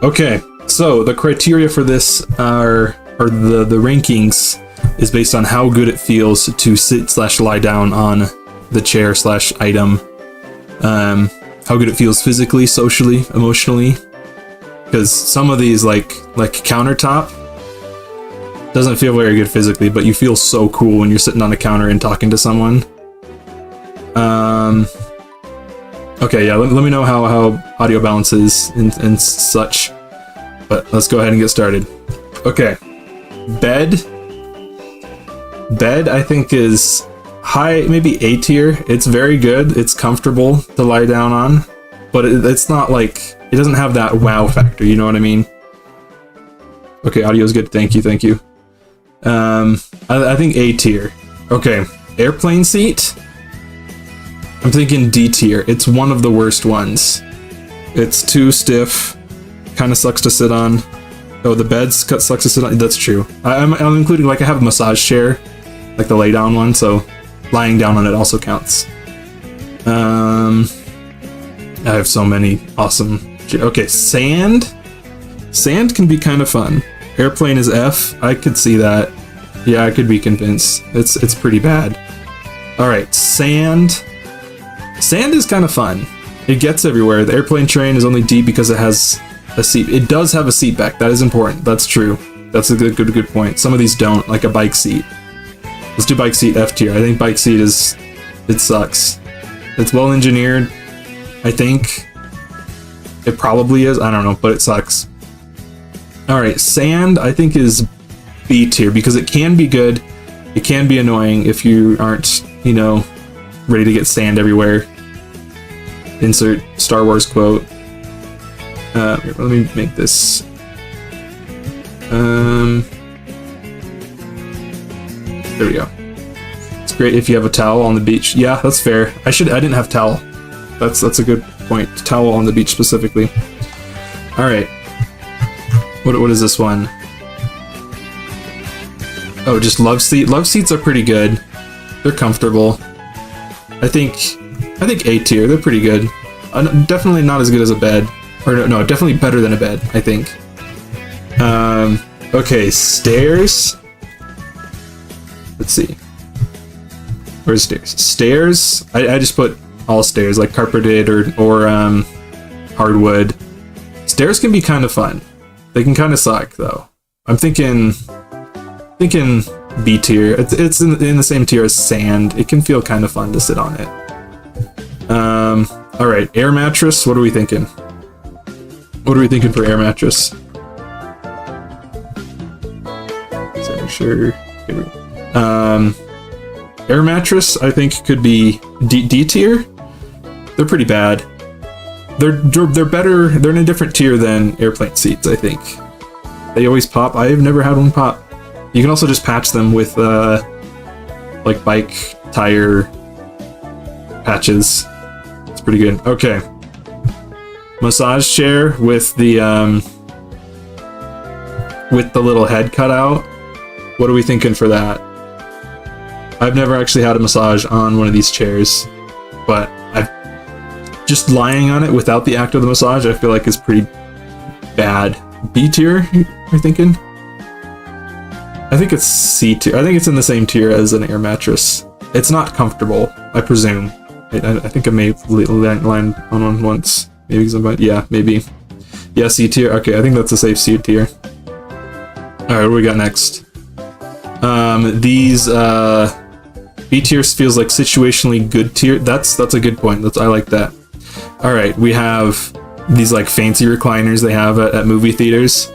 Okay, so the criteria for this or the rankings is based on how good it feels to sit/lie down on the chair/item. How good it feels physically, socially, emotionally. Because some of these, like countertop, doesn't feel very good physically, but you feel so cool when you're sitting on a counter and talking to someone. Okay, yeah, let me know how audio balance is and such. But let's go ahead and get started. Okay, bed, I think is high, maybe A tier. It's very good. It's comfortable to lie down on, but it's not like, it doesn't have that wow factor. You know what I mean? Okay, audio is good. Thank you. I think A tier. Okay, airplane seat. I'm thinking D tier. It's one of the worst ones. It's too stiff. Kind of sucks to sit on. Oh, the bed sucks to sit on. That's true. I'm including, like, I have a massage chair, like the lay down one, so lying down on it also counts. I have so many awesome. Okay, sand. Sand can be kind of fun. Airplane is F. I could see that. Yeah, I could be convinced. It's pretty bad. All right, sand. Sand is kind of fun. It gets everywhere. The airplane train is only D because it has a seat. It does have a seat back. That is important. That's true. That's a good point. Some of these don't, like a bike seat. Let's do bike seat F tier. I think bike seat it sucks. It's well engineered. I think it probably is. I don't know, but it sucks. All right, sand I think is B tier because it can be good. It can be annoying if you aren't, ready to get sand everywhere. Insert Star Wars quote. Let me make this. There we go. It's great if you have a towel on the beach. Yeah, that's fair. I didn't have towel. That's a good point. Towel on the beach specifically. All right. What is this one? Oh, just love seat. Love seats are pretty good. They're comfortable. I think A tier. They're pretty good. Definitely not as good as a bed. Or no, definitely better than a bed, I think. Okay, stairs. Let's see. Where's stairs? Stairs. I just put all stairs, like carpeted or hardwood. Stairs can be kind of fun. They can kind of suck though. I'm thinking B tier. It's in the same tier as sand. It can feel kind of fun to sit on it. All right, air mattress. What are we thinking? What are we thinking for air mattress? So make sure. Air mattress, I think, could be D tier. They're pretty bad. They're better. They're in a different tier than airplane seats, I think. They always pop. I've never had one pop. You can also just patch them with like bike tire patches. It's pretty good. Okay. Massage chair with the little head cut out. What are we thinking for that? I've never actually had a massage on one of these chairs, but just lying on it without the act of the massage, I feel like is pretty bad. B tier, you're thinking? I think it's C tier. I think it's in the same tier as an air mattress. It's not comfortable, I presume. I think I may have landed on one once. Maybe somebody, yeah, maybe. Yeah, C tier. Okay, I think that's a safe C tier. Alright, what do we got next? These B tier feels like situationally good tier. That's a good point. I like that. Alright, we have these like fancy recliners they have at movie theaters.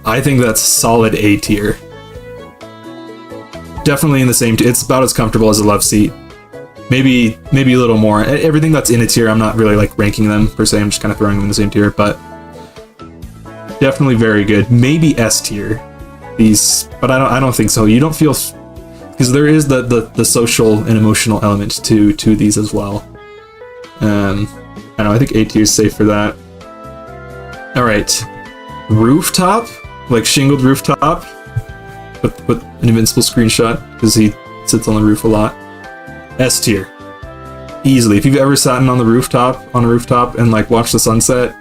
I think that's solid A tier. Definitely in the same tier. It's about as comfortable as a love seat. Maybe a little more. Everything that's in a tier, I'm not really like ranking them per se. I'm just kind of throwing them in the same tier, but definitely very good. Maybe S tier. These, but I don't think so. You don't feel, because there is the social and emotional element to these as well. I don't know. I think A tier is safe for that. All right, rooftop, like shingled rooftop. Put an invincible screenshot because he sits on the roof a lot. S tier, easily. If you've ever sat on a rooftop and like watched the sunset,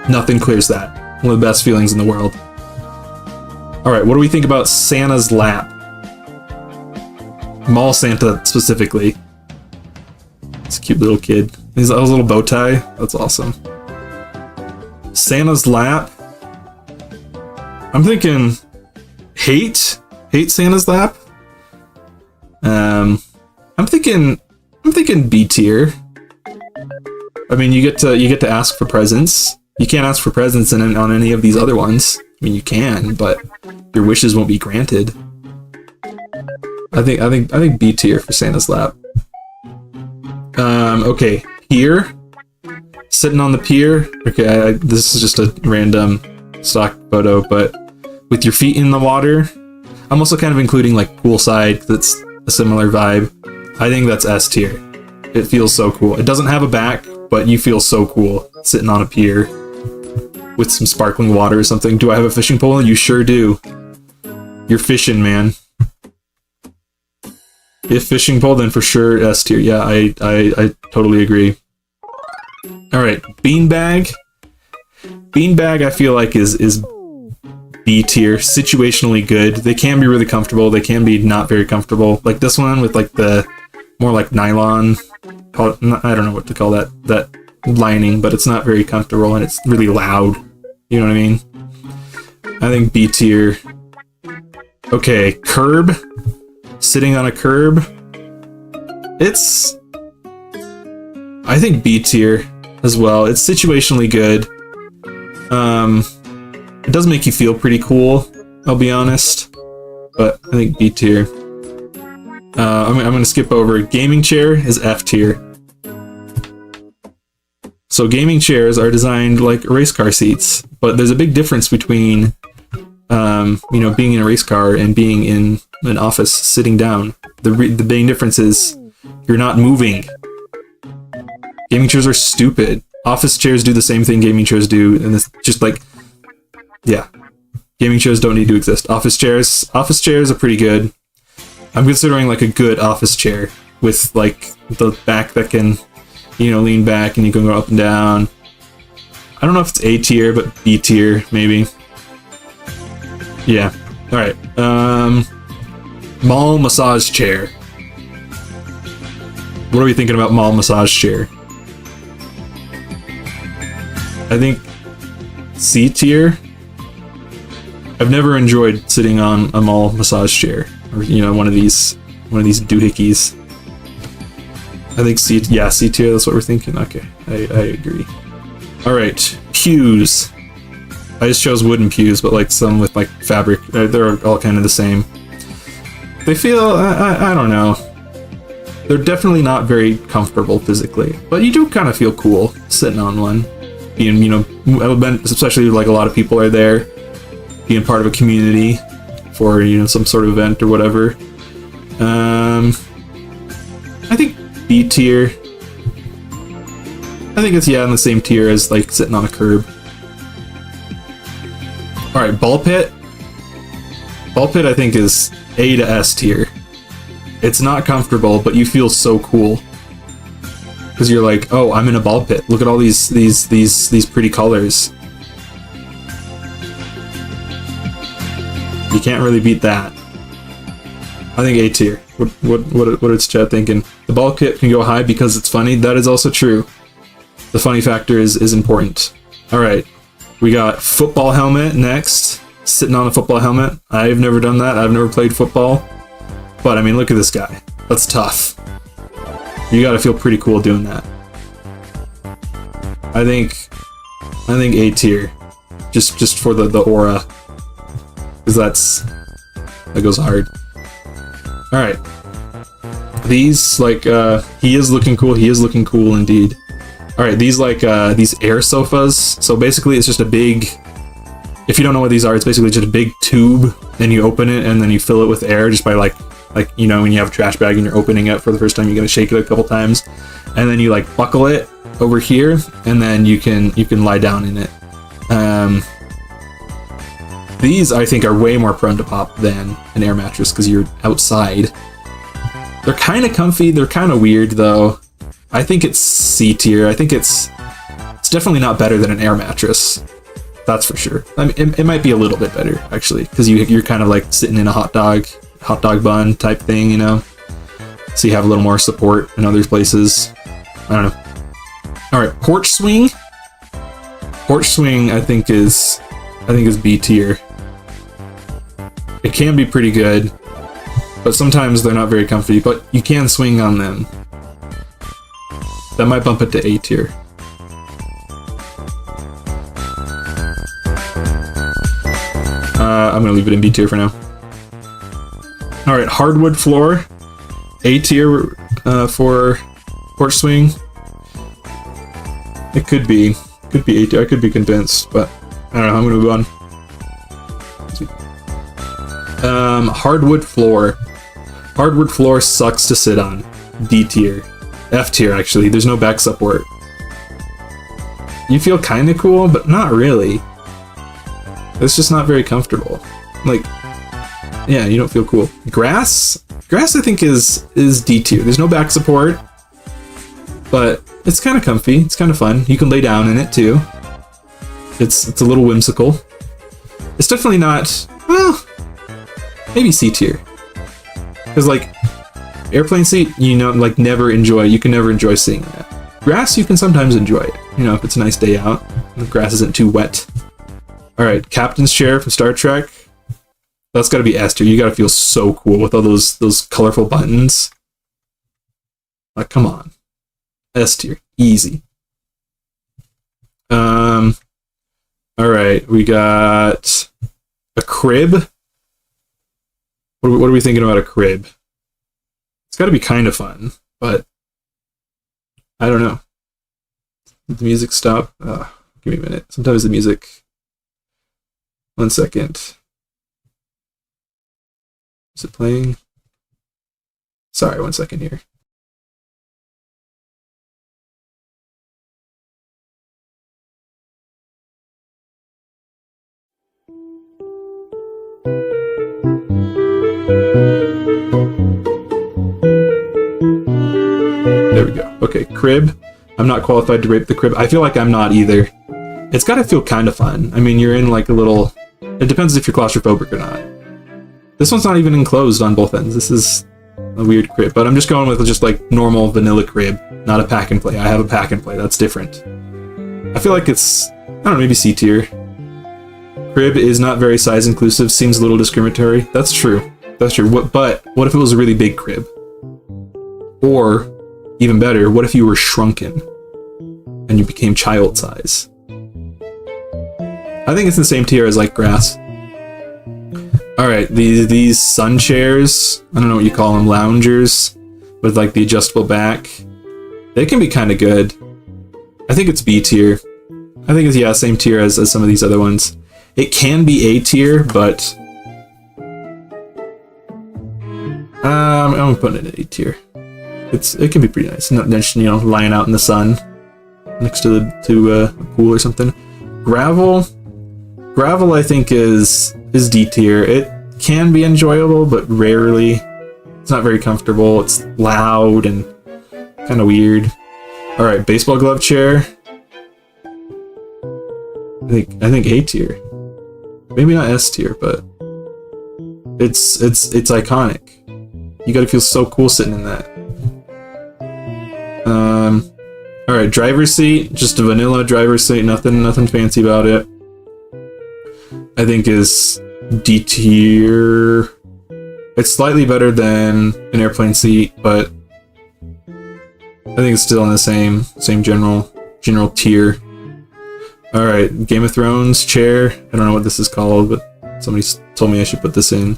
Nothing clears that. One of the best feelings in the world. Alright, what do we think about Santa's lap? Mall Santa, specifically. It's a cute little kid. He's a little bow tie. That's awesome. Santa's lap. I'm thinking... Hate Santa's lap? I'm thinking B tier. I mean, you get to ask for presents. You can't ask for presents on any of these other ones. I mean, you can, but your wishes won't be granted. I think B tier for Santa's lap. Okay, pier. Sitting on the pier. Okay, this is just a random stock photo, but with your feet in the water. I'm also kind of including like poolside. That's a similar vibe. I think that's S tier. It feels so cool. It doesn't have a back, but you feel so cool sitting on a pier with some sparkling water or something. Do I have a fishing pole? You sure do. You're fishing, man. If fishing pole, then for sure S tier. Yeah, I totally agree. All right, beanbag. Beanbag, I feel like is B tier. Situationally good. They can be really comfortable. They can be not very comfortable. Like this one with like the more like nylon. I don't know what to call that lining, but it's not very comfortable and it's really loud. You know what I mean? I think B tier. Okay, curb. Sitting on a curb. It's... I think B tier as well. It's situationally good. It does make you feel pretty cool, I'll be honest. But I think B tier. I'm going to skip over. Gaming chair is F tier. So gaming chairs are designed like race car seats, but there's a big difference between, you know, being in a race car and being in an office sitting down. The main difference is you're not moving. Gaming chairs are stupid. Office chairs do the same thing gaming chairs do, and it's just like, yeah, gaming chairs don't need to exist. Office chairs are pretty good. I'm considering like a good office chair with like the back that can, you know, lean back and you can go up and down. I don't know if it's A tier, but B tier maybe. Yeah. All right. Mall massage chair. What are we thinking about mall massage chair? I think C tier. I've never enjoyed sitting on a mall massage chair, or you know, one of these doohickeys. I think C tier. That's what we're thinking. Okay, I agree. All right, pews. I just chose wooden pews, but like some with like fabric. They're all kind of the same. They feel, I don't know. They're definitely not very comfortable physically, but you do kind of feel cool sitting on one. Being, you know, especially like a lot of people are there, being part of a community for, you know, some sort of event or whatever. I think B tier. I think it's, yeah, in the same tier as like sitting on a curb. All right, ball pit. Ball pit, I think, is A to S tier. It's not comfortable, but you feel so cool because you're like, oh, I'm in a ball pit. Look at all these pretty colors. You can't really beat that. I think A tier. What is Chad thinking? The ball pit can go high because it's funny. That is also true. The funny factor is important. All right, we got football helmet next. Sitting on a football helmet. I've never done that. I've never played football. But I mean, look at this guy. That's tough. You gotta feel pretty cool doing that. I think A tier. Just for the aura. Because that goes hard. Alright. These, like, he is looking cool. He is looking cool indeed. Alright, these, like, these air sofas. So basically it's just a big... If you don't know what these are, it's basically just a big tube, and you open it, and then you fill it with air just by like you know, when you have a trash bag and you're opening it for the first time, you're gonna shake it a couple times, and then you like buckle it over here, and then you can lie down in it. These I think are way more prone to pop than an air mattress because you're outside. They're kind of comfy. They're kind of weird though. I think it's C tier. I think it's It's definitely not better than an air mattress. That's for sure. I mean, it might be a little bit better, actually, because you're kind of like sitting in a hot dog bun type thing, you know? So you have a little more support in other places. I don't know. All right, porch swing. Porch swing, I think is B tier. It can be pretty good, but sometimes they're not very comfy, but you can swing on them. That might bump it to A tier. I'm gonna leave it in B tier for now. All right, hardwood floor. A tier for porch swing. It could be A tier. I could be convinced, but I don't know. I'm gonna move on. Hardwood floor. Hardwood floor sucks to sit on. D tier. F tier, actually. There's no back support. You feel kind of cool, but not really. It's just not very comfortable. Like, yeah, you don't feel cool. Grass? Grass, I think, is D tier. There's no back support, but it's kind of comfy. It's kind of fun. You can lay down in it, too. It's a little whimsical. It's definitely not... Well, maybe C tier. Because, like, airplane seat, you know, like, you can never enjoy seeing that. Grass, you can sometimes enjoy it. You know, if it's a nice day out, the grass isn't too wet. Alright, captain's chair from Star Trek. That's gotta be S tier. You gotta feel so cool with all those colorful buttons. Like, come on. S tier. Easy. Alright, we got a crib. What are we thinking about a crib? It's gotta be kind of fun, but I don't know. Did the music stop? Give me a minute. Sometimes the music... 1 second. Is it playing? Sorry, 1 second here. There we go. Okay, crib. I'm not qualified to rate the crib. I feel like I'm not either. It's gotta feel kind of fun. I mean, you're in like a little... It depends if you're claustrophobic or not. This one's not even enclosed on both ends. This is a weird crib, but I'm just going with just like normal vanilla crib, not a pack and play. I have a pack and play. That's different. I feel like it's, I don't know, maybe C tier. Crib is not very size inclusive. Seems a little discriminatory. That's true. That's true. But what if it was a really big crib? Or even better, what if you were shrunken and you became child size? I think it's the same tier as like grass. Alright, these sun chairs, I don't know what you call them, loungers, with like the adjustable back. They can be kind of good. I think it's B tier. I think it's, yeah, same tier as some of these other ones. It can be A tier, but... I'm putting it in A tier. It can be pretty nice. Not just, you know, lying out in the sun next to a pool or something. Gravel, I think is D tier. It can be enjoyable, but rarely. It's not very comfortable. It's loud and kind of weird. All right, baseball glove chair. I think A tier. Maybe not S tier, but it's iconic. You got to feel so cool sitting in that. All right, driver's seat, just a vanilla driver's seat, nothing fancy about it. I think is D tier. It's slightly better than an airplane seat, but I think it's still in the same general tier. All right, Game of Thrones chair. I don't know what this is called, but somebody told me I should put this in.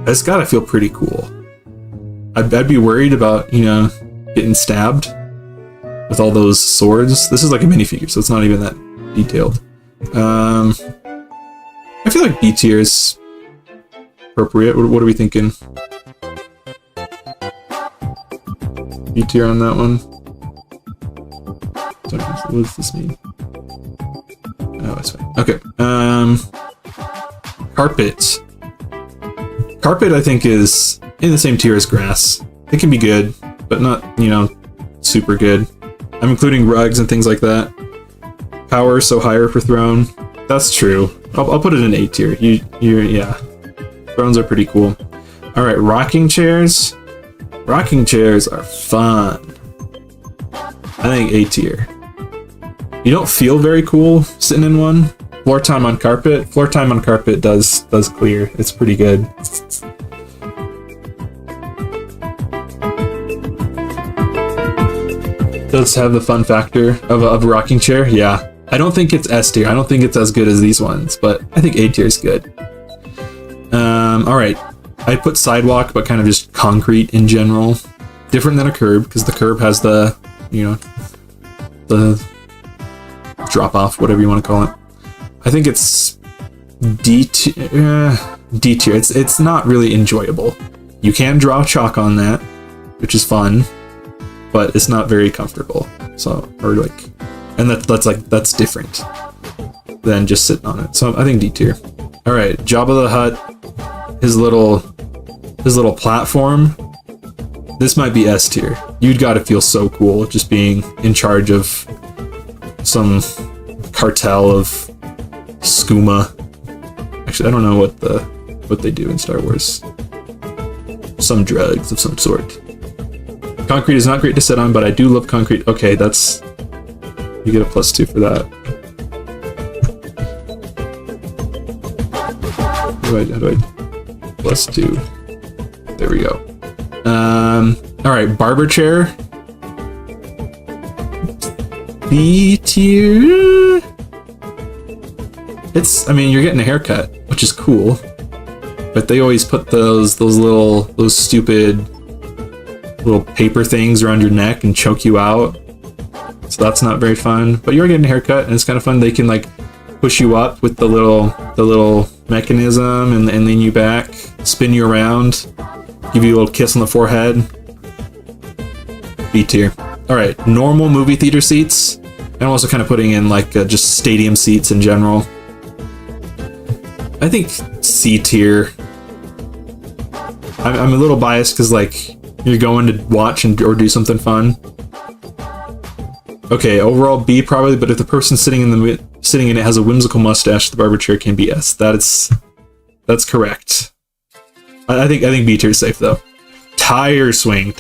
It's gotta feel pretty cool. I'd be worried about, you know, getting stabbed with all those swords. This is like a minifigure, so it's not even that detailed. I feel like B tier is appropriate. What are we thinking? B tier on that one. Sorry, what does this mean? Oh, that's fine. Okay. Carpet. Carpet, I think, is in the same tier as grass. It can be good, but not, you know, super good. I'm including rugs and things like that. Power, so higher for throne. That's true. I'll put it in A tier. Yeah. Thrones are pretty cool. All right, rocking chairs. Rocking chairs are fun. I think A tier. You don't feel very cool sitting in one. Floor time on carpet. Floor time on carpet does clear. It's pretty good. Does have the fun factor of a rocking chair. Yeah. I don't think it's S tier. I don't think it's as good as these ones, but I think A tier is good. All right. I put sidewalk, but kind of just concrete in general. Different than a curb, because the curb has the, the drop off, whatever you want to call it. I think it's D tier. D tier. It's not really enjoyable. You can draw chalk on that, which is fun, but it's not very comfortable. So, or like, and that's different than just sitting on it. So I think D tier. All right, Jabba the Hutt, his little platform. This might be S tier. You'd got to feel so cool just being in charge of some cartel of skooma. Actually, I don't know what they do in Star Wars. Some drugs of some sort. Concrete is not great to sit on, but I do love concrete. Okay, that's... You get a +2 for that. How do I... +2. There we go. Alright, barber chair. B tier. I mean, you're getting a haircut, which is cool. But they always put those stupid little paper things around your neck and choke you out. So that's not very fun. But you're getting a haircut, and it's kind of fun. They can like push you up with the little mechanism and lean you back, spin you around, give you a little kiss on the forehead. B tier. All right, normal movie theater seats. I'm also kind of putting in like just stadium seats in general. I think C tier. I'm a little biased because like you're going to watch or do something fun. Okay, overall B probably, but if the person sitting in it has a whimsical mustache, the barber chair can be S. That's correct. I think B tier is safe though. Tire swing.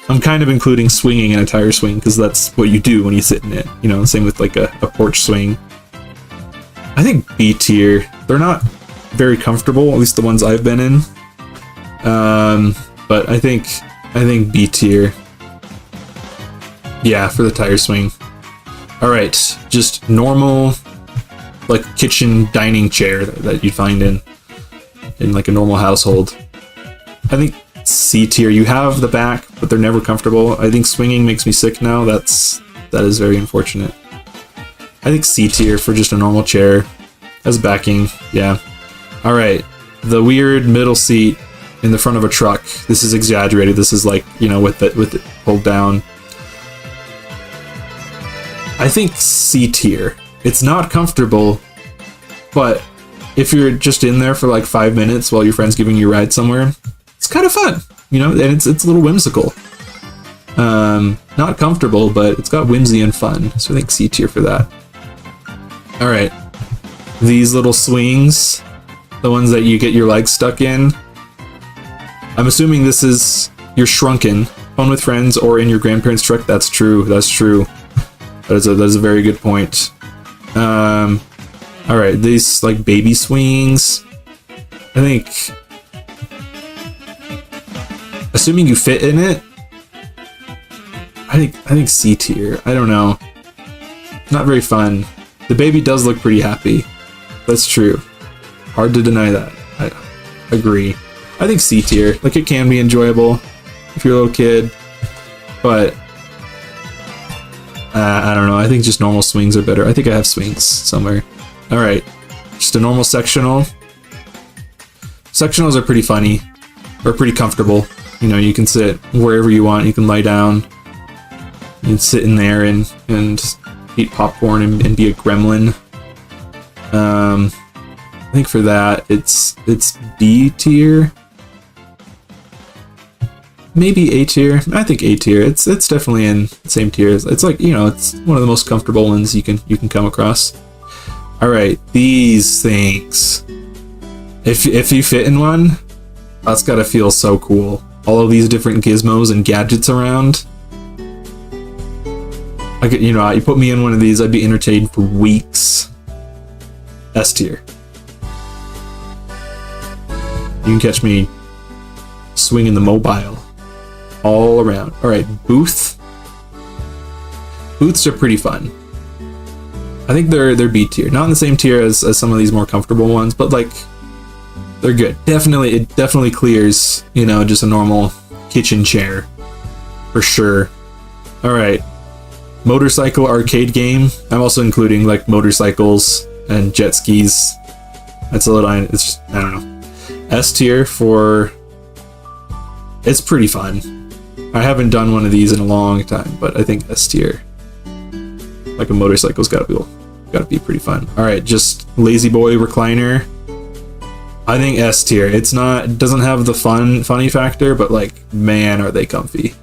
I'm kind of including swinging in a tire swing because that's what you do when you sit in it. You know, same with like a porch swing. I think B tier. They're not very comfortable, at least the ones I've been in. But I think B tier. Yeah, for the tire swing. All right, just normal, like kitchen dining chair that you'd find in like a normal household. I think C tier. You have the back, but they're never comfortable. I think swinging makes me sick now. That is very unfortunate. I think C tier for just a normal chair as backing. Yeah. All right, the weird middle seat in the front of a truck. This is exaggerated. This is like, you know, with it pulled down. I think C tier. It's not comfortable, but if you're just in there for like 5 minutes while your friend's giving you a ride somewhere, it's kind of fun, you know, and it's a little whimsical. Not comfortable, but it's got whimsy and fun, so I think C tier for that. All right, these little swings, the ones that you get your legs stuck in. I'm assuming this is you're shrunken, fun with friends, or in your grandparents' truck. That's true. That is a very good point. All right, these like baby swings. I think, assuming you fit in it, I think C tier. I don't know. Not very fun. The baby does look pretty happy. That's true. Hard to deny that. I agree. I think C tier. Like, it can be enjoyable if you're a little kid, but I don't know. I think just normal swings are better. I think I have swings somewhere. All right, just a normal sectional. Sectionals are pretty funny, or pretty comfortable. You know, you can sit wherever you want. You can lie down. You can sit in there and eat popcorn and be a gremlin. I think for that, it's D tier. maybe A tier. I think A tier. It's definitely in the same tier. It's like, you know, it's one of the most comfortable ones you can come across. All right, these things. If you fit in one, that's gotta feel so cool. All of these different gizmos and gadgets around. I could, you know, you put me in one of these, I'd be entertained for weeks. S tier. You can catch me swinging the mobile all around. All right, booth. Booths are pretty fun. I think they're B tier, not in the same tier as some of these more comfortable ones, but like they're good. It definitely clears, you know, just a normal kitchen chair for sure. All right, motorcycle arcade game. I'm also including like motorcycles and jet skis. That's a little. It's just, I don't know. S tier for. It's pretty fun. I haven't done one of these in a long time, but I think S tier. Like a motorcycle's gotta be pretty fun. All right, just lazy boy recliner. I think S tier. It doesn't have the funny factor, but like, man, are they comfy.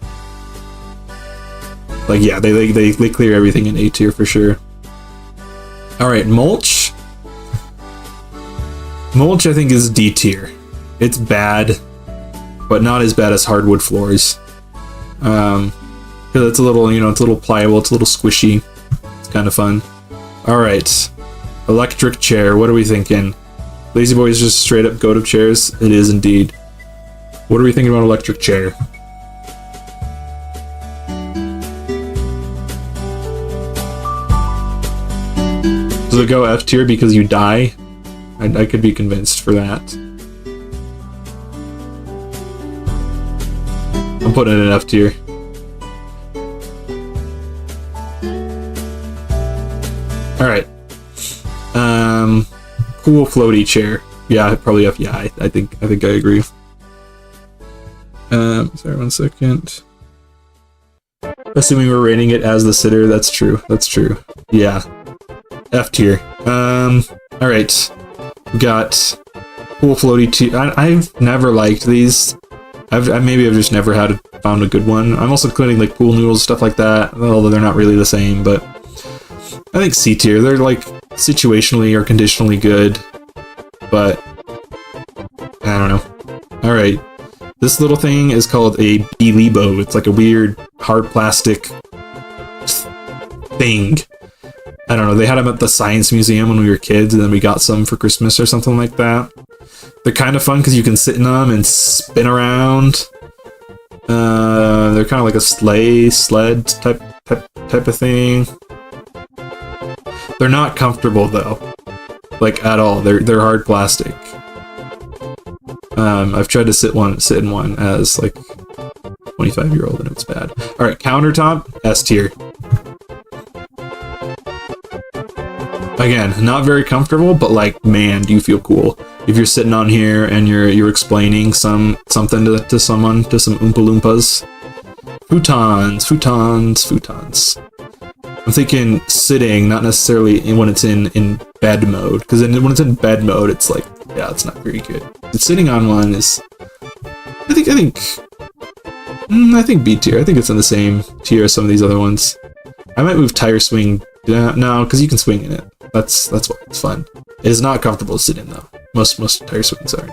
Like, yeah, they clear everything in A tier for sure. All right, mulch. Mulch, I think, is D tier. It's bad, but not as bad as hardwood floors. Because it's a little, you know, it's a little pliable, it's a little squishy. It's kind of fun. All right, electric chair. What are we thinking? Lazy Boy is just straight up go-to chairs. It is indeed. What are we thinking about electric chair? Does it go F tier because you die? I could be convinced for that. I'm putting it in F tier. Alright. Cool floaty chair. Yeah, probably F. Yeah, I think I agree. Sorry, 1 second. Assuming we're rating it as the sitter, that's true. That's true. Yeah. F tier. Alright. We got cool floaty tier. I've never liked these. Maybe I've just never found a good one. I'm also including like pool noodles, stuff like that, although they're not really the same, but I think C tier. They're like situationally or conditionally good, but I don't know. Alright. This little thing is called a B-Lebo. It's like a weird hard plastic thing. I don't know, they had them at the Science Museum when we were kids, and then we got some for Christmas or something like that. They're kind of fun because you can sit in them and spin around. They're kind of like a sled type of thing. They're not comfortable though, like at all. They're hard plastic. I've tried to sit in one as like 25-year-old and it's bad. All right, countertop, S tier. Again, not very comfortable, but like, man, do you feel cool if you're sitting on here and you're explaining something to someone, to some Oompa Loompas. Futons. I'm thinking sitting, not necessarily when it's in bed mode, because when it's in bed mode, it's like, yeah, it's not very good. But sitting on one is, I think B tier. I think it's in the same tier as some of these other ones. I might move tire swing. No, because you can swing in it. That's why it's fun. It is not comfortable to sit in though. Most tire swings aren't.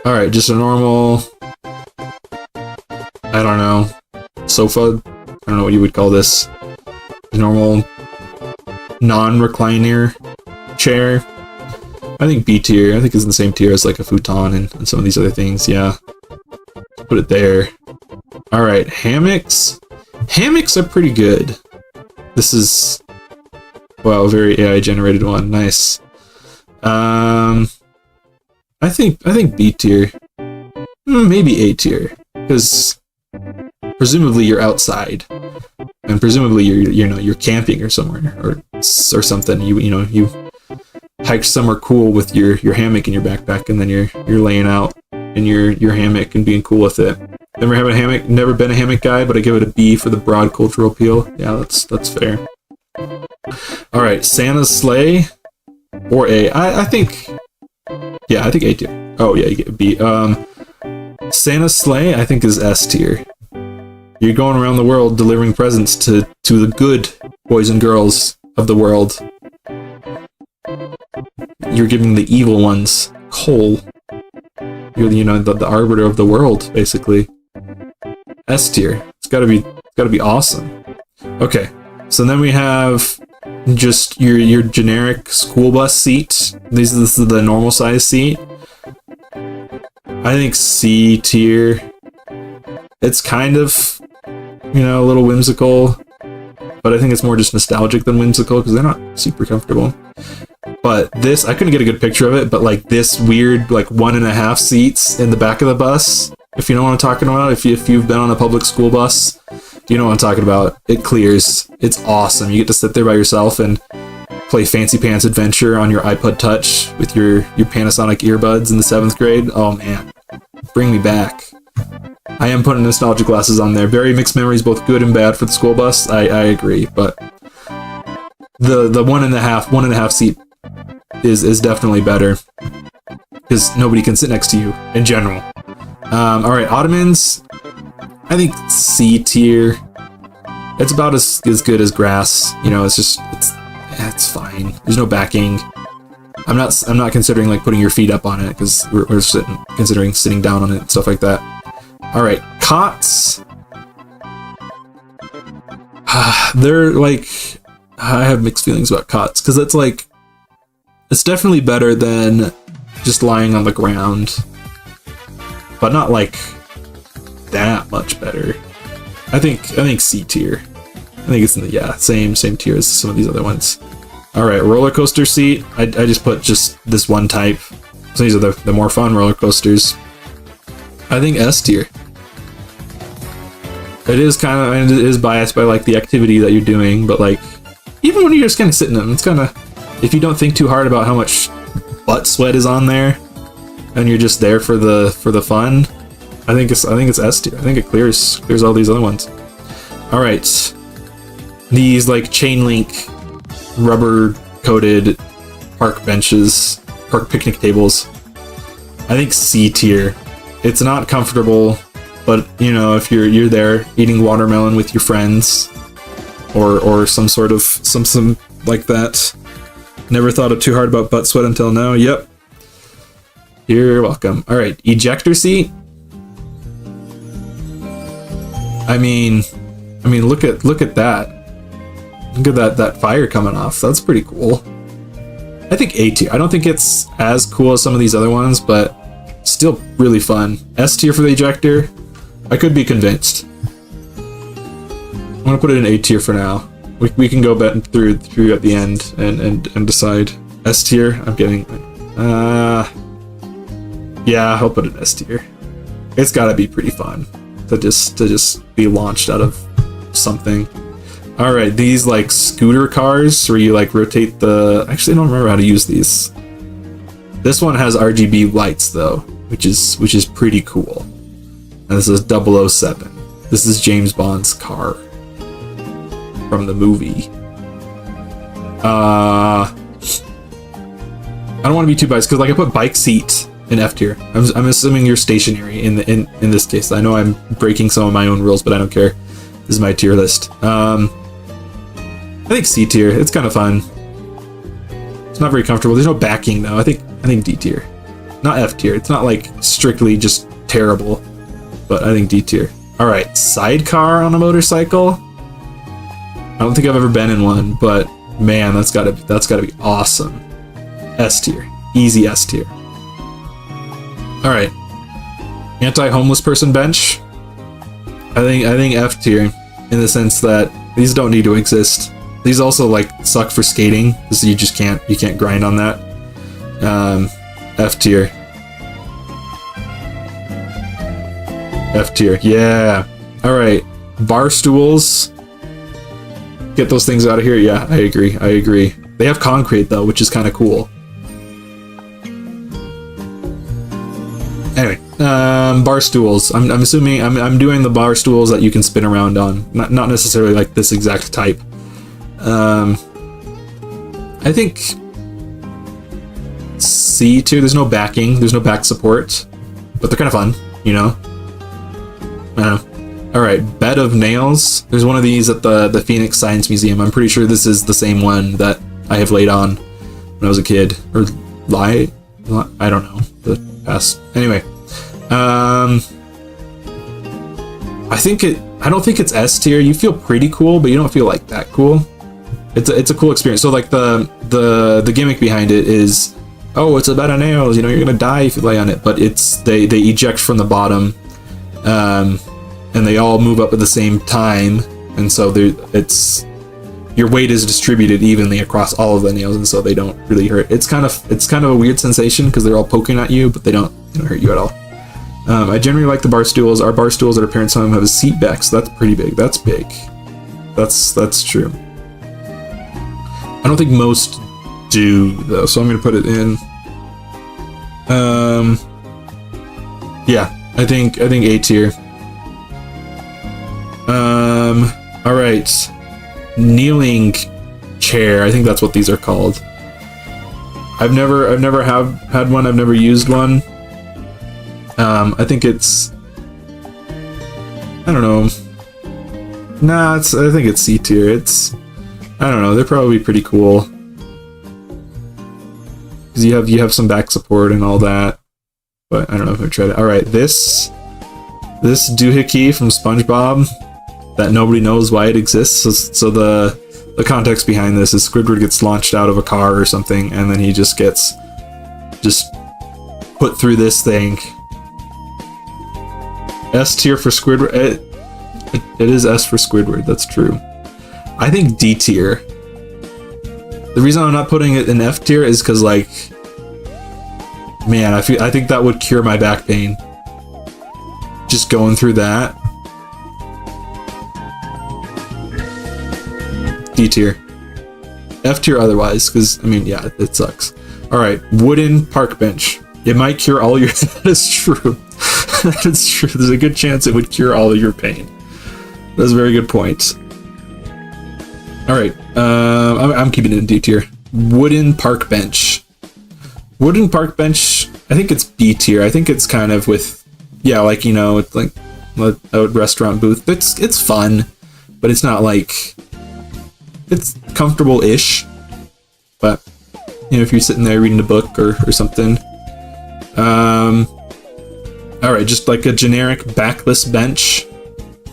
All right, just a normal. I don't know, sofa. I don't know what you would call this. A normal non-recliner chair. I think B tier. I think it's in the same tier as like a futon and some of these other things. Yeah, put it there. All right, hammocks. Hammocks are pretty good. This is, wow, a very AI generated one. Nice. I think B tier. Maybe A tier, because presumably you're outside, and presumably you're camping or somewhere or something. You hiked somewhere cool with your hammock in your backpack, and then you're laying out in your hammock and being cool with it. Never been a hammock guy, but I give it a B for the broad cultural appeal. Yeah, that's fair. All right, Santa's sleigh or A. I think, yeah, I think A tier. Oh yeah, you get B. Santa's sleigh, I think, is S tier. You're going around the world delivering presents to the good boys and girls of the world. You're giving the evil ones coal. You're the arbiter of the world, basically. S tier. It's gotta be awesome. Okay, so then we have just your generic school bus seat. This is the normal size seat. I think C tier. It's kind of, a little whimsical, but I think it's more just nostalgic than whimsical because they're not super comfortable. But this, I couldn't get a good picture of it, but like this weird, like 1.5 seats in the back of the bus, if you know what I'm talking about, if you've been on a public school bus, you know what I'm talking about. It clears. It's awesome. You get to sit there by yourself and play Fancy Pants Adventure on your iPod Touch with your Panasonic earbuds in the 7th grade. Oh man, bring me back. I am putting nostalgia glasses on there. Very mixed memories, both good and bad for the school bus. I agree, but the 1.5 seat is definitely better because nobody can sit next to you in general. All right, ottomans. I think C tier. It's about as good as grass. It's fine. There's no backing. I'm not considering like putting your feet up on it because we're considering sitting down on it and stuff like that. All right, cots. They're like, I have mixed feelings about cots because it's definitely better than just lying on the ground, but not like that much better. I think C tier. I think it's in the same tier as some of these other ones. All right, roller coaster seat. I just put just this one type. So these are the more fun roller coasters. I think S tier. It is it is biased by like the activity that you're doing, but like even when you're just kind of sitting in them, it's kind of, if you don't think too hard about how much butt sweat is on there, and you're just there for the fun, I think it's S tier. I think it clears all these other ones. All right, these like chain link, rubber coated park benches, park picnic tables. I think C tier. It's not comfortable, but if you're there eating watermelon with your friends, or some sort of some like that. Never thought of too hard about butt sweat until now. Yep. You're welcome. All right, ejector seat. I mean, look at that. Look at that fire coming off. That's pretty cool. I think A tier. I don't think it's as cool as some of these other ones, but still really fun. S tier for the ejector. I could be convinced. I'm gonna put it in A tier for now. We can go back through at the end and decide. S tier. I'm getting. Yeah, I'll put it in S tier. It's gotta be pretty fun to just be launched out of something. All right, these like scooter cars where you like rotate the. Actually, I don't remember how to use these. This one has RGB lights though, which is pretty cool. And this is 007. This is James Bond's car from the movie. I don't want to be too biased because like I put bike seat in F tier. I'm assuming you're stationary in this case. I know I'm breaking some of my own rules, but I don't care. This is my tier list. I think C tier. It's kind of fun. It's not very comfortable. There's no backing though. I think D tier. Not F tier. It's not like strictly just terrible, but I think D tier. All right, sidecar on a motorcycle. I don't think I've ever been in one, but man, that's gotta be awesome. S tier. Easy S tier. All right, anti-homeless person bench. I think F tier in the sense that these don't need to exist. These also like suck for skating, so you can't grind on that. F tier. F tier, yeah. All right, bar stools. Get those things out of here. Yeah, I agree. They have concrete though, which is kind of cool. Anyway, bar stools. I'm assuming I'm doing the bar stools that you can spin around on, not necessarily like this exact type. I think C tier. There's no backing. There's no back support, but they're kind of fun. you know? I don't know. Alright, Bed of Nails. There's one of these at the Phoenix Science Museum. I'm pretty sure this is the same one that I have laid on when I was a kid. Or I don't know. The past. Anyway. I don't think it's S tier. You feel pretty cool, but you don't feel like that cool. It's a cool experience. So like the gimmick behind it is, oh, it's a bed of nails, you know, you're gonna die if you lay on it. But it's they eject from the bottom, and they all move up at the same time, and so your weight is distributed evenly across all of the nails, and so they don't really hurt. It's kind of a weird sensation because they're all poking at you, but they don't hurt you at all. I generally like the bar stools. Our bar stools at our parents' home have a seat back, so that's pretty big. That's big. That's true. I don't think most do though, so I'm gonna put it in. Yeah, I think A tier. All right, kneeling chair. I think that's what these are called. I've never had one. I've never used one. I think it's, I don't know. Nah, I think it's C tier. I don't know. They're probably pretty cool because you have some back support and all that. But I don't know if I tried it. All right, this doohickey from SpongeBob that nobody knows why it exists. So the context behind this is Squidward gets launched out of a car or something, and then he just gets put through this thing. S tier for Squidward. It is S for Squidward. That's true. I think D tier. The reason I'm not putting it in F tier is because, like, man, I think that would cure my back pain. Just going through that. D tier. F tier otherwise, because I mean, yeah, it sucks. All right, wooden park bench. It might cure all your. That is true. That is true. There's a good chance it would cure all of your pain. That's a very good point. All right, I'm keeping it in D tier. Wooden park bench. Wooden park bench. I think it's B tier. I think it's kind of with, yeah, like, you know, it's like a restaurant booth. It's fun, but it's not like, it's comfortable-ish. But you know, if you're sitting there reading a book or something. All right, just like a generic backless bench,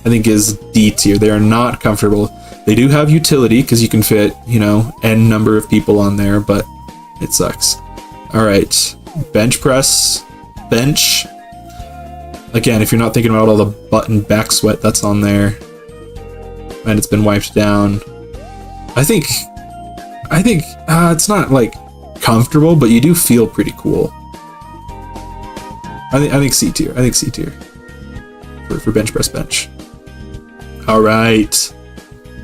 I think is D tier. They are not comfortable. They do have utility because you can fit, you know, n number of people on there, but it sucks. All right, bench press, bench. Again, if you're not thinking about all the butt and back sweat that's on there, and it's been wiped down. I think it's not like comfortable, but you do feel pretty cool. I think C tier. I think C tier for bench press bench. All right,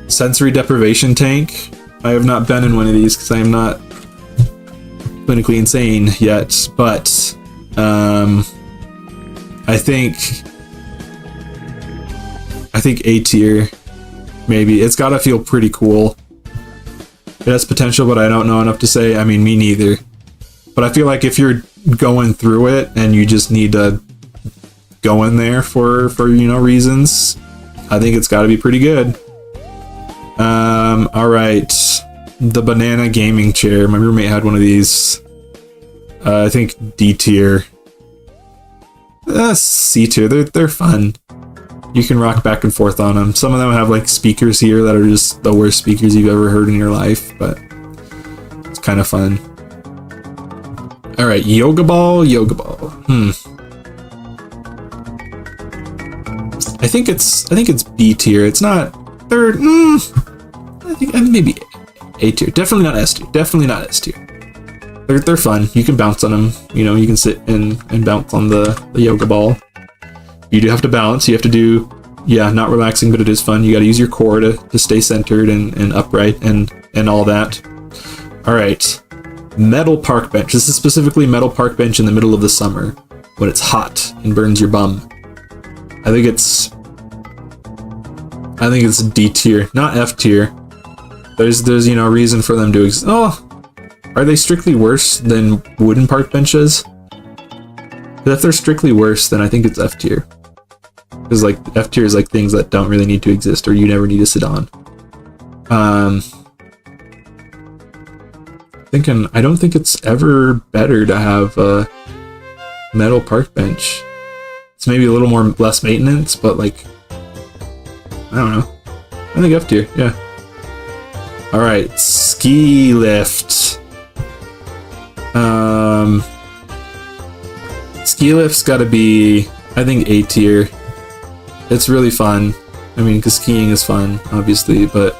sensory deprivation tank. I have not been in one of these because I am not clinically insane yet, but I think A tier. Maybe it's gotta feel pretty cool. It has potential, but I don't know enough to say. I mean, me neither. But I feel like if you're going through it and you just need to go in there for you know, reasons, I think it's got to be pretty good. All right, the banana gaming chair. My roommate had one of these. I think D tier. C tier. They're fun. You can rock back and forth on them. Some of them have like speakers here that are just the worst speakers you've ever heard in your life, but it's kind of fun. All right, yoga ball. I think it's B tier. It's not third. I think maybe A tier. Definitely not S tier. Definitely not S tier. They're fun. You can bounce on them. You know, you can sit and bounce on the yoga ball. You do have to balance. You have to do, yeah, not relaxing, but it is fun. You got to use your core to stay centered and upright and all that. All right, metal park bench. This is specifically metal park bench in the middle of the summer when it's hot and burns your bum. I think it's D tier, not F tier. There's you know, reason for them to exist. Oh, are they strictly worse than wooden park benches? But if they're strictly worse, then I think it's F tier. Because like F tier is like things that don't really need to exist or you never need to sit on. I don't think it's ever better to have a metal park bench. It's maybe a little more less maintenance, but like, I don't know. I think F tier, yeah. All right, ski lift. Ski lift's got to be, I think, A tier. It's really fun. I mean, because skiing is fun, obviously, but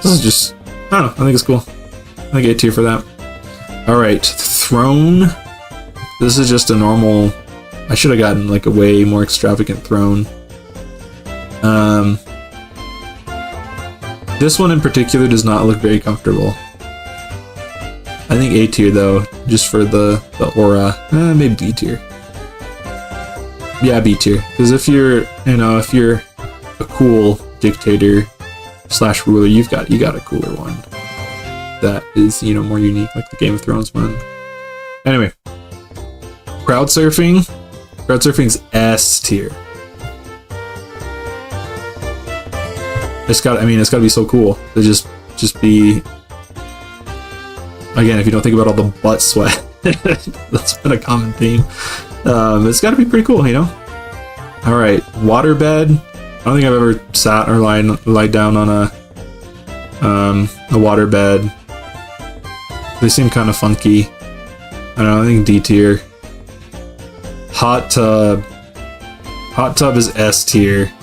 this is just, I don't know, I think it's cool. I think A tier for that. All right, throne. This is just a normal, I should have gotten like a way more extravagant throne. This one in particular does not look very comfortable. I think A tier though, just for the aura. Maybe B tier. Yeah, B tier. Because if you're, if you're a cool dictator / ruler, you got a cooler one that is, more unique, like the Game of Thrones one. Anyway, crowd surfing. Crowd surfing's S tier. It's got to be so cool to just be. Again, if you don't think about all the butt sweat, that's been a common theme. It's got to be pretty cool, All right, waterbed. I don't think I've ever sat or lied down on a waterbed. They seem kind of funky. I don't know. I think D tier. Hot tub. Hot tub is S tier.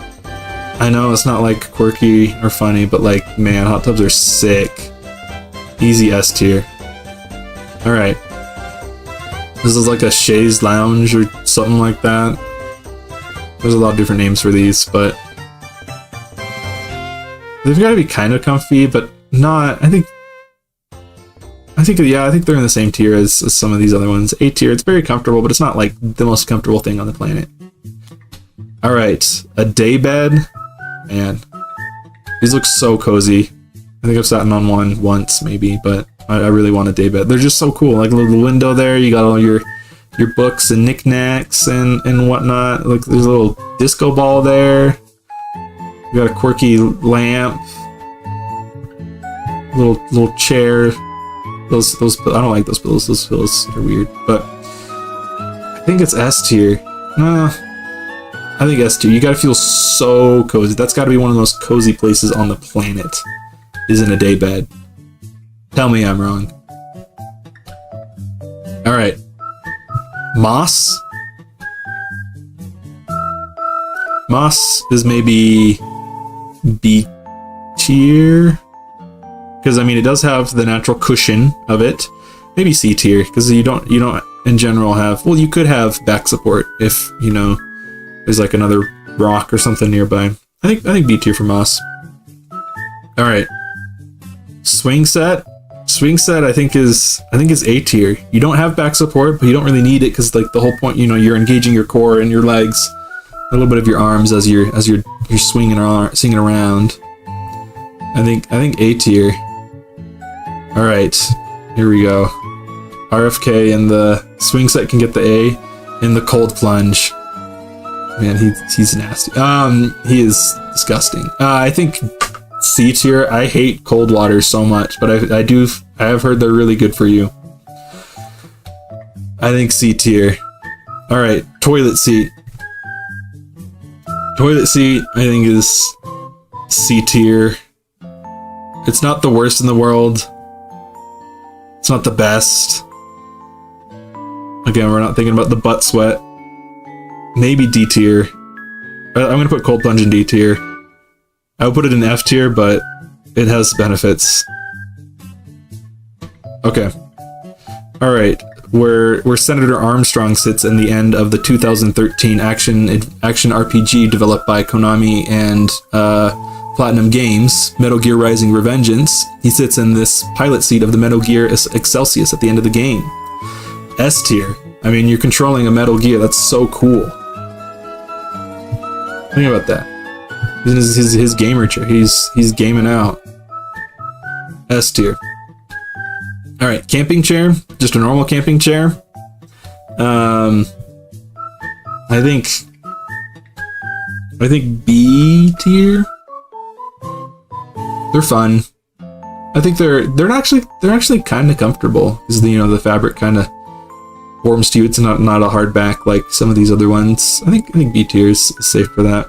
I know it's not like quirky or funny, but like, man, hot tubs are sick. Easy S tier. Alright. This is like a chaise lounge or something like that. There's a lot of different names for these, but they've got to be kind of comfy, but not. I think they're in the same tier as some of these other ones. A tier, it's very comfortable, but it's not like the most comfortable thing on the planet. Alright, a day bed. Man, these look so cozy. I think I've sat on one once, maybe, but I really want a day bed. They're just so cool. Like a little window there, you got all your books and knickknacks and whatnot. Look, there's a little disco ball there. You got a quirky lamp. Little chair. Those I don't like those pillows. Those pillows are weird. But I think it's S tier. I think S tier. You gotta feel so cozy. That's gotta be one of the most cozy places on the planet. Is in a day bed. Tell me I'm wrong. Alright. Moss. Moss is maybe B tier. Because, I mean, it does have the natural cushion of it. Maybe C tier, because you don't in general have... Well, you could have back support if, there's like another rock or something nearby. I think B tier for Moss. Alright. Swing set. Swing set I think is A tier. You don't have back support, but you don't really need it because like the whole point, you're engaging your core and your legs, a little bit of your arms as you're swinging around. I think A tier. All right, here we go. RFK and the swing set can get the A in the cold plunge. Man, he's nasty. He is disgusting. I think C tier. I hate cold water so much, but I have heard they're really good for you. I think C tier. All right, toilet seat. Toilet seat, I think is C tier. It's not the worst in the world. It's not the best. Again, we're not thinking about the butt sweat. Maybe D tier. I'm gonna put cold plunge in D tier. I would put it in F tier, but it has benefits. Okay. Alright. Where Senator Armstrong sits in the end of the 2013 action RPG developed by Konami and Platinum Games, Metal Gear Rising: Revengeance. He sits in this pilot seat of the Metal Gear Excelsius at the end of the game. S tier. I mean, you're controlling a Metal Gear. That's so cool. Think about that. His gamer chair. He's gaming out. S tier. All right, camping chair. Just a normal camping chair. I think B tier. They're fun. I think they're actually kind of comfortable because the fabric kind of warms to you. It's not a hard back like some of these other ones. I think B tier is safe for that.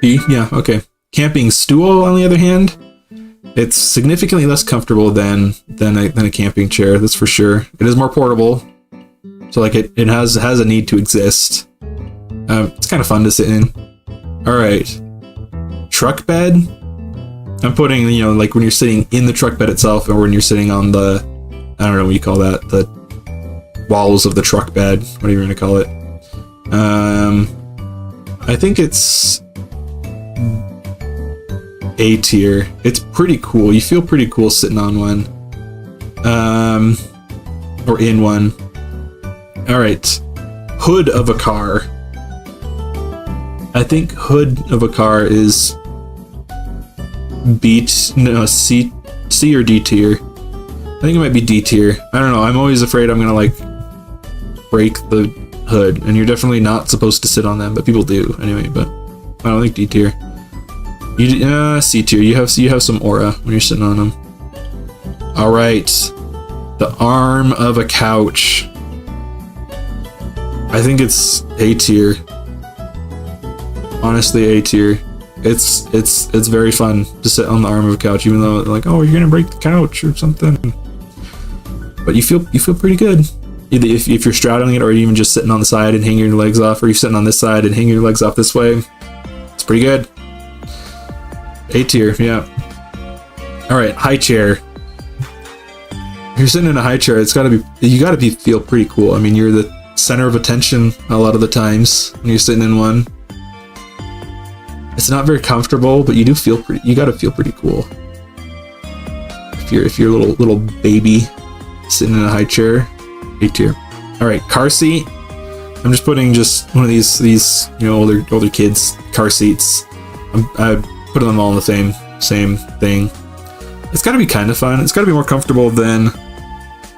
B, yeah, okay. Camping stool, on the other hand, it's significantly less comfortable than a camping chair. That's for sure. It is more portable, so like it has a need to exist. It's kind of fun to sit in. All right, truck bed. I'm putting like when you're sitting in the truck bed itself, or when you're sitting on the, I don't know what you call that, the walls of the truck bed, whatever you're gonna call it. I think it's A tier. It's pretty cool. You feel pretty cool sitting on one, or in one. All right, hood of a car. I think hood of a car is C or D tier. I think it might be D tier. I don't know. I'm always afraid I'm gonna like break the hood, and you're definitely not supposed to sit on them, but people do anyway. But I don't think D tier. C tier. You have some aura when you're sitting on them. All right, the arm of a couch. I think it's A tier. Honestly, A tier. It's very fun to sit on the arm of a couch, even though like, oh, you're gonna break the couch or something. But you feel pretty good. Either if you're straddling it, or even just sitting on the side and hanging your legs off, or you're sitting on this side and hanging your legs off this way. It's pretty good. A tier, yeah. All right, high chair. If you're sitting in a high chair, you gotta feel pretty cool. I mean, you're the center of attention a lot of the times when you're sitting in one. It's not very comfortable, but you gotta feel pretty cool. If you're a little baby sitting in a high chair, A tier. All right, car seat. I'm just putting one of these older kids car seats. I put them all in the same thing. It's got to be kind of fun. It's got to be more comfortable than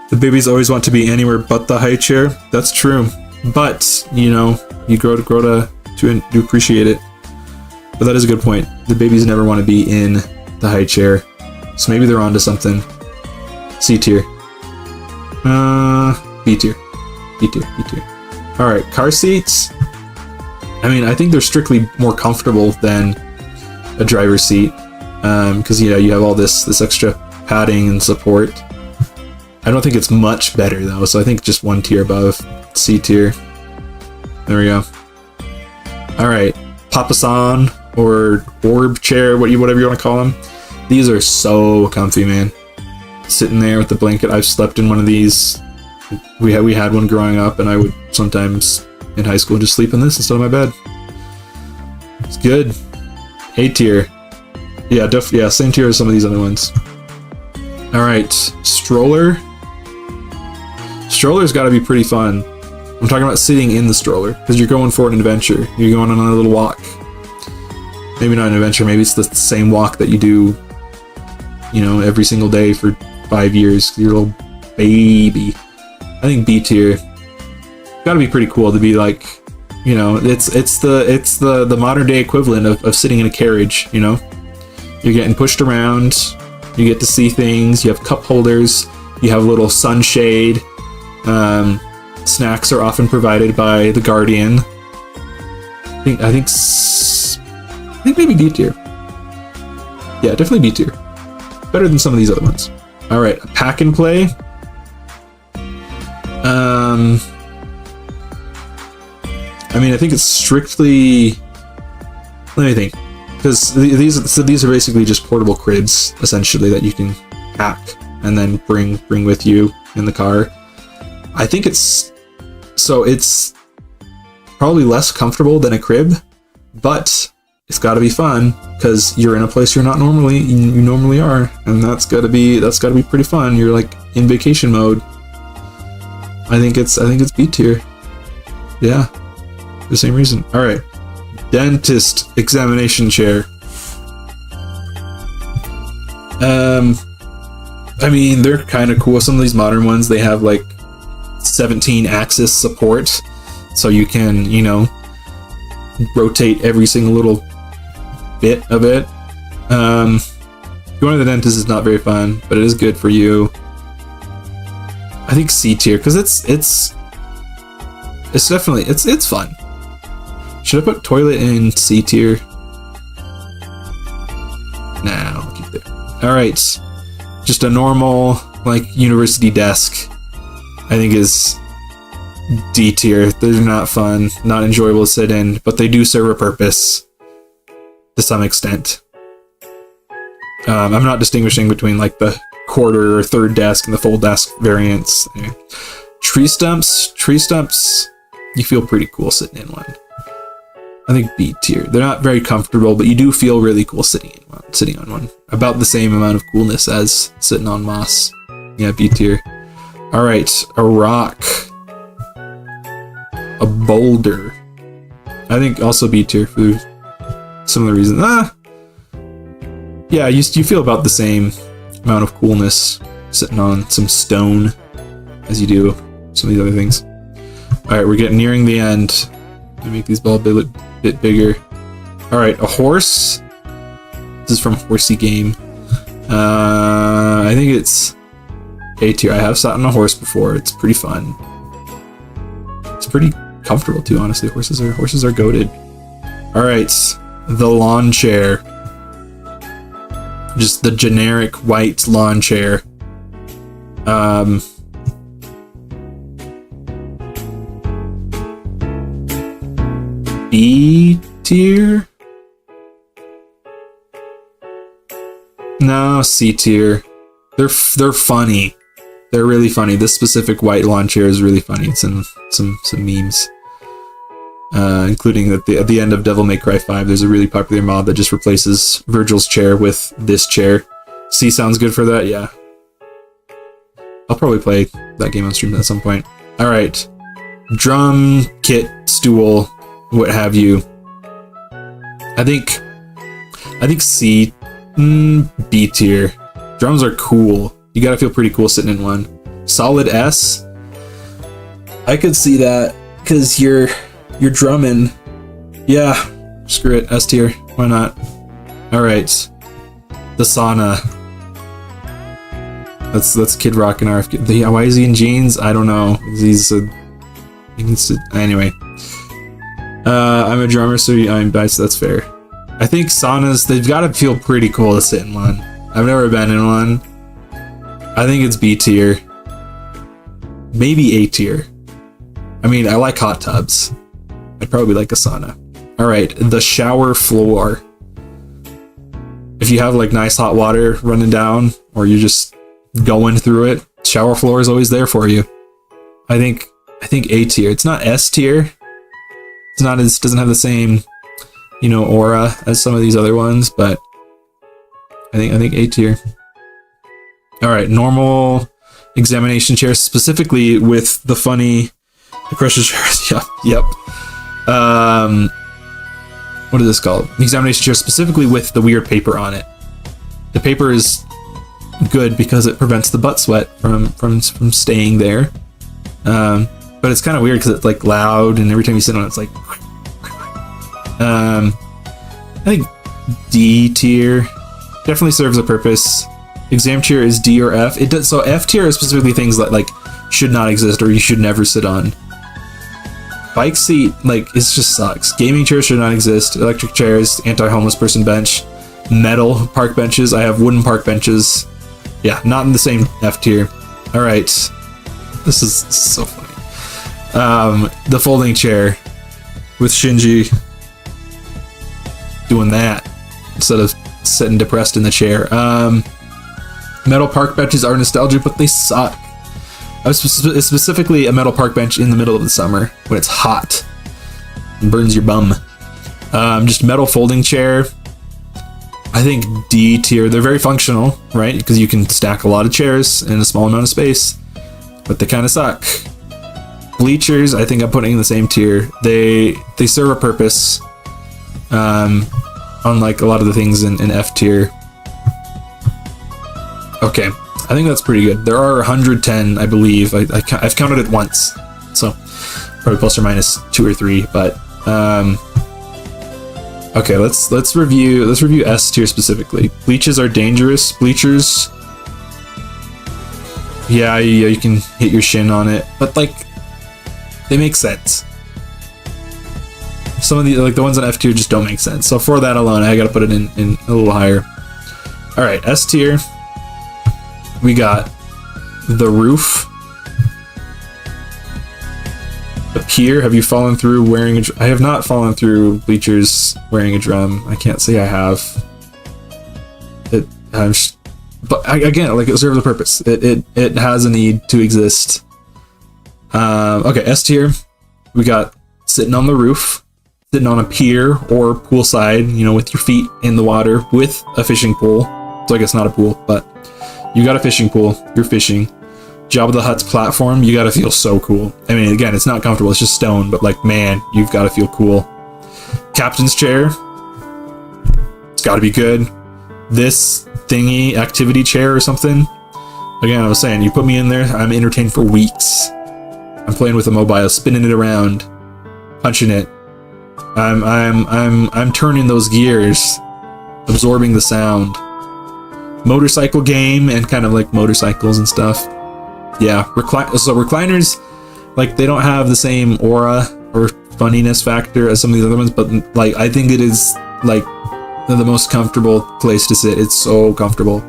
the babies always want to be anywhere but the high chair. That's true, but you grow to appreciate it. But that is a good point. The babies never want to be in the high chair, so maybe they're onto something. C tier. B tier. B tier. B tier. All right, car seats. I mean, I think they're strictly more comfortable than a driver's seat, because you have all this extra padding and support. I don't think it's much better though, so I think just one tier above. C tier. There we go. All right, papasan or orb chair, whatever you want to call them. These are so comfy, man. Sitting there with the blanket. I've slept in one of these. We had one growing up, and I would sometimes in high school just sleep in this instead of my bed. It's good. A tier. Yeah, same tier as some of these other ones. All right, stroller. Stroller's got to be pretty fun. I'm talking about sitting in the stroller, because you're going for an adventure. You're going on a little walk. Maybe not an adventure, maybe it's the same walk that you do, every single day for 5 years. You're a little baby. I think B tier. Got to be pretty cool to be like, it's the modern day equivalent of sitting in a carriage. You're getting pushed around. You get to see things. You have cup holders. You have a little sunshade. Snacks are often provided by the guardian. I think maybe D tier. Yeah, definitely B tier. Better than some of these other ones. All right, a pack and play. I mean, I think it's strictly. Let me think, because these are basically just portable cribs, essentially, that you can pack and then bring with you in the car. I think it's probably less comfortable than a crib, but it's got to be fun because you're in a place you normally are, and that's got to be pretty fun. You're like in vacation mode. I think it's B tier. Yeah, for the same reason. All right, dentist examination chair. I mean, they're kind of cool. Some of these modern ones, they have like 17 axis support, so you can, you know, rotate every single little bit of it. Going to the dentist is not very fun, but it is good for you. I think C tier, because it's definitely it's fun. Should I put toilet in C tier? Nah, I'll keep it. All right, just a normal like university desk, I think is D tier. They're not fun, not enjoyable to sit in, but they do serve a purpose to some extent. I'm not distinguishing between like the quarter or third desk and the full desk variants. Anyway. Tree stumps, you feel pretty cool sitting in one. I think B tier. They're not very comfortable, but you do feel really cool sitting on one. About the same amount of coolness as sitting on moss. Yeah, B tier. All right, a rock, a boulder. I think also B tier for similar reasons. Yeah, you feel about the same amount of coolness sitting on some stone as you do some of these other things. All right, we're getting nearing the end. Let me make these balls a bit bigger. All right, a horse. This is from Horsey Game. I think it's A tier. I have sat on a horse before. It's pretty fun. It's pretty comfortable too, honestly. Horses are goated. All right, the lawn chair. Just the generic white lawn chair. B tier? No, C tier. They're funny. They're really funny. This specific white lawn chair is really funny. It's in some memes. Including at the end of Devil May Cry 5, there's a really popular mod that just replaces Virgil's chair with this chair. C sounds good for that, yeah. I'll probably play that game on stream at some point. Alright. Drum, kit, stool, what have you. I think C, B tier. Drums are cool. You gotta feel pretty cool sitting in one. Solid S. I could see that, because you're drumming. Yeah, screw it, S tier. Why not? All right, the sauna. That's Kid Rock and RFK. Why is he in jeans? I don't know. Anyway. I'm a drummer, so that's fair. I think saunas, they've got to feel pretty cool to sit in one. I've never been in one. I think it's B tier. Maybe A tier. I mean, I like hot tubs. I'd probably like a sauna. All right, the shower floor. If you have like nice hot water running down, or you're just going through it, shower floor is always there for you. I think A tier. It's not S tier. Doesn't have the same, you know, aura as some of these other ones, but I think A tier. All right, normal examination chair, specifically with the funny pressure chairs. Yep. What is this called? The examination chair, specifically with the weird paper on it. The paper is good because it prevents the butt sweat from staying there. But it's kind of weird because it's like loud, and every time you sit on it, it's like. I think D tier definitely serves a purpose. Exam chair is D or F. It does, so F tier is specifically things that like should not exist or you should never sit on. Bike seat, like, it just sucks. Gaming chairs should not exist. Electric chairs, anti-homeless person bench, metal park benches. I have wooden park benches. Yeah, not in the same F tier. All right, this is so funny. The folding chair with Shinji doing that instead of sitting depressed in the chair. Metal park benches are nostalgic, but they suck. It's specifically a metal park bench in the middle of the summer when it's hot and burns your bum. Just metal folding chair. I think D tier. They're very functional, right? Because you can stack a lot of chairs in a small amount of space, but they kind of suck. Bleachers, I think I'm putting in the same tier. They serve a purpose, unlike a lot of the things in F tier. Okay, I think that's pretty good. There are 110, I believe. I've counted it once. So, probably plus or minus 2 or 3, but okay, let's review S tier specifically. Bleaches are dangerous. Bleachers, yeah, you can hit your shin on it, but like they make sense. Some of the like the ones on F tier just don't make sense. So for that alone, I gotta put it in a little higher. All right, S tier. We got the roof. The pier. Have you fallen through wearing a? I have not fallen through bleachers wearing a drum. I can't say I have. But again, like it serves a purpose. It has a need to exist. Okay, S tier. We got sitting on the roof, sitting on a pier or poolside. You know, with your feet in the water with a fishing pole. So I guess not a pool, but you got a fishing pool. You're fishing. Jabba the Hutt's platform, you gotta feel so cool. I mean, again, it's not comfortable, it's just stone, but like, man, you've gotta feel cool. Captain's chair, it's gotta be good. This thingy, activity chair or something. Again, I was saying, you put me in there, I'm entertained for weeks. I'm playing with a mobile, spinning it around, punching it. I'm turning those gears, absorbing the sound. Motorcycle game and kind of like motorcycles and stuff. Yeah, so recliners, like they don't have the same aura or funniness factor as some of these other ones, but like I think it is like the most comfortable place to sit. It's so comfortable.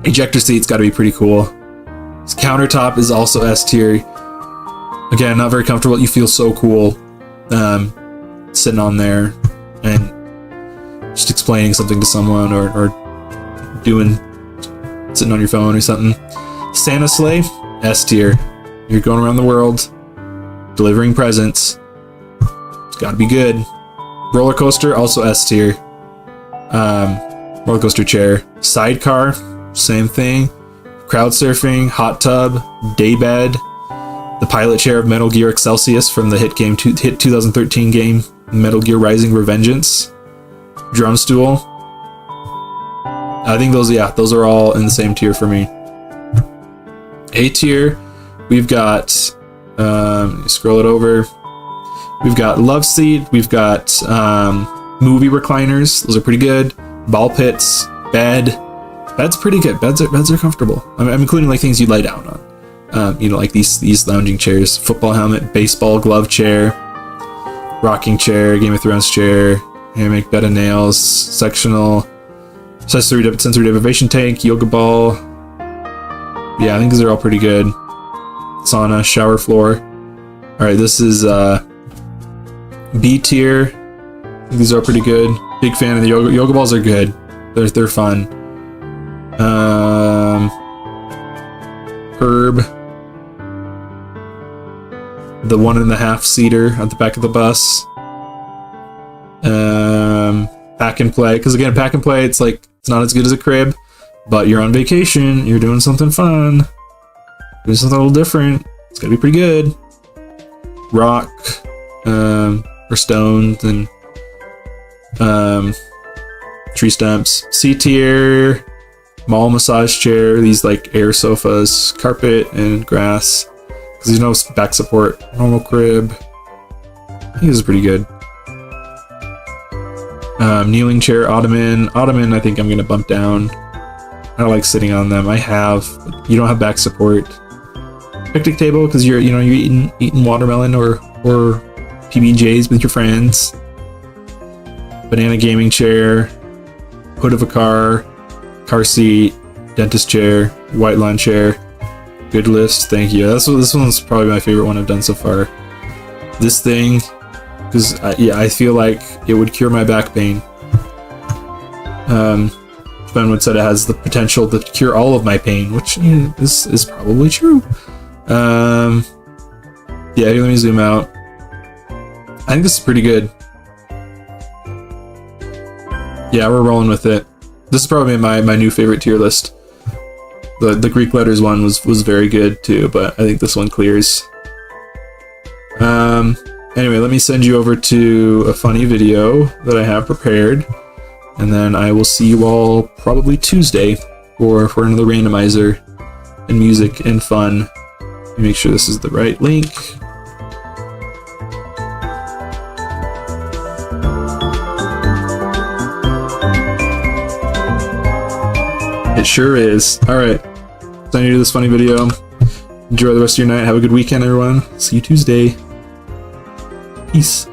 Ejector seat's got to be pretty cool. This countertop is also S tier. Again, not very comfortable. You feel so cool sitting on there and just explaining something to someone or sitting on your phone or something. Santa sleigh, S tier. You're going around the world delivering presents. It's got to be good. Roller coaster, also S tier. Roller coaster chair. Sidecar, same thing. Crowd surfing, hot tub, daybed. The pilot chair of Metal Gear Excelsius from the hit 2013 game Metal Gear Rising Revengeance. Drum stool. I think those are all in the same tier for me. A tier, we've got, scroll it over. We've got love seat. We've got movie recliners. Those are pretty good. Ball pits, bed. Bed's pretty good. Beds are comfortable. I'm including like things you lay down on. You know, like these lounging chairs. Football helmet, baseball glove chair, rocking chair, Game of Thrones chair, hammock, bed of nails, sectional. Sensory deprivation tank, yoga ball. Yeah, I think these are all pretty good. Sauna, shower floor. Alright, this is B tier. I think these are pretty good. Big fan of the yoga balls are good. They're fun. Herb. The 1.5 seater at the back of the bus. Pack and play, because again, pack and play, it's like it's not as good as a crib, but you're on vacation, you're doing something fun, doing something a little different. It's gotta be pretty good. Rock, or stones and tree stumps. C tier, mall massage chair. These like air sofas, carpet and grass, because there's no back support. Normal crib. I think this is pretty good. Kneeling chair, ottoman. I think I'm gonna bump down. I don't like sitting on them. But you don't have back support. Picnic table, because you're eating watermelon or PB&Js with your friends. Banana gaming chair, hood of a car seat, dentist chair, white lawn chair. Good list, thank you. This one's probably my favorite one I've done so far. This thing, because I feel like it would cure my back pain. Benwood said it has the potential to cure all of my pain, which is probably true. Yeah, here, let me zoom out. I think this is pretty good. Yeah, we're rolling with it. This is probably my new favorite tier list. The Greek letters one was very good too, but I think this one clears. Anyway, let me send you over to a funny video that I have prepared, and then I will see you all probably Tuesday for another randomizer and music and fun. Make sure this is the right link. It sure is. Alright. Sending you to this funny video. Enjoy the rest of your night. Have a good weekend, everyone. See you Tuesday. Peace.